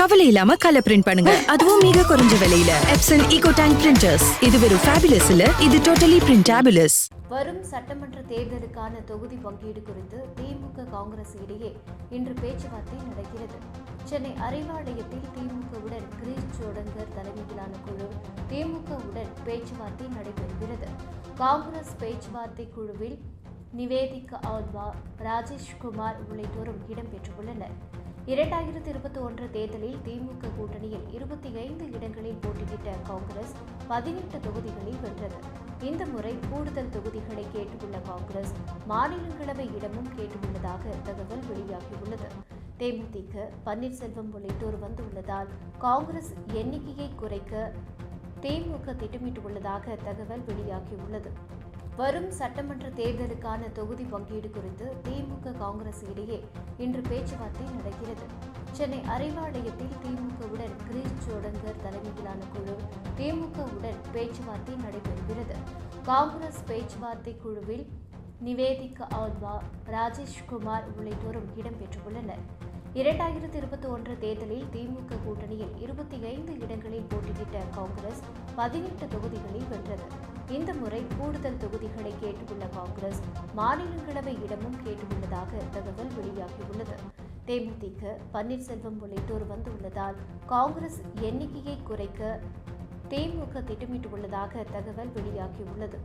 கவலை இல்லாம colour print பண்ணுங்க, அதுவும் மிக குறைஞ்ச விலையில. Epson eco tank printers. இது வெறும் ஃபேபுலஸ் இல்ல, இது டோட்டலி பிரிண்டபிளஸ். வரும் சட்டமன்ற தேர்தலுக்கான தொகுதி பங்கீடு குறித்து திமுக காங்கிரஸ் இடையே இன்று பேச்சுவார்த்தை நடக்கிறது. சென்னை அறிவாலயத்தில் திமுகவுடன் கிரீஷ் சோடங்கர் தலைமையிலான குழு திமுகவுடன் பேச்சுவார்த்தை நடைபெறுகிறது. காங்கிரஸ் பேச்சுவார்த்தை குழுவில் நிவேதிகா ஆல்வா, ராஜேஷ்குமார் உள்ளிட்டோரும் இடம்பெற்றுள்ளனர். 2021 தேர்தலில் திமுக கூட்டணியில் 25 இடங்களில் போட்டியிட்ட காங்கிரஸ் 18 தொகுதிகளில் வென்றது. இந்த முறை கூடுதல் தொகுதிகளை கேட்டுள்ள காங்கிரஸ் மாநிலங்களவை இடமும் கேட்டுள்ளதாக தகவல் வெளியாகியுள்ளது. தேமுதிக, பன்னீர்செல்வம் உள்ளிட்டோர் வந்துள்ளதால் காங்கிரஸ் எண்ணிக்கையை குறைக்க திமுக திட்டமிட்டுள்ளதாக தகவல் வெளியாகியுள்ளது. வரும் சட்டமன்ற தேர்தலுக்கான தொகுதி பங்கீடு குறித்து திமுக காங்கிரஸ் இடையே இன்று பேச்சுவார்த்தை நடக்கிறது. சென்னை அறிவாலயத்தில் திமுகவுடன் கிரீஷ் சோடங்கர் தலைமையிலான குழு திமுகவுடன் பேச்சுவார்த்தை நடைபெறுகிறது. காங்கிரஸ் பேச்சுவார்த்தை குழுவில் நிவேதிகா ஆல்வா, ராஜேஷ்குமார் உள்ளிட்டோரும் இடம்பெற்றுள்ளனர். 2021 தேர்தலில் திமுக கூட்டணியில் 25 இடங்களில் போட்டியிட்ட காங்கிரஸ் 18 தொகுதிகளில் வென்றது. இந்த முறை கூடுதல் தொகுதிகளை கேட்டுள்ள காங்கிரஸ் மாநிலங்களவை இடமும் கேட்டுள்ளதாக தகவல் வெளியாகியுள்ளது. தேமுதிக, பன்னீர்செல்வம் உள்ளிட்டோர் வந்துள்ளதால் காங்கிரஸ் எண்ணிக்கையை குறைக்க திமுக திட்டமிட்டுள்ளதாக தகவல் வெளியாகியுள்ளது.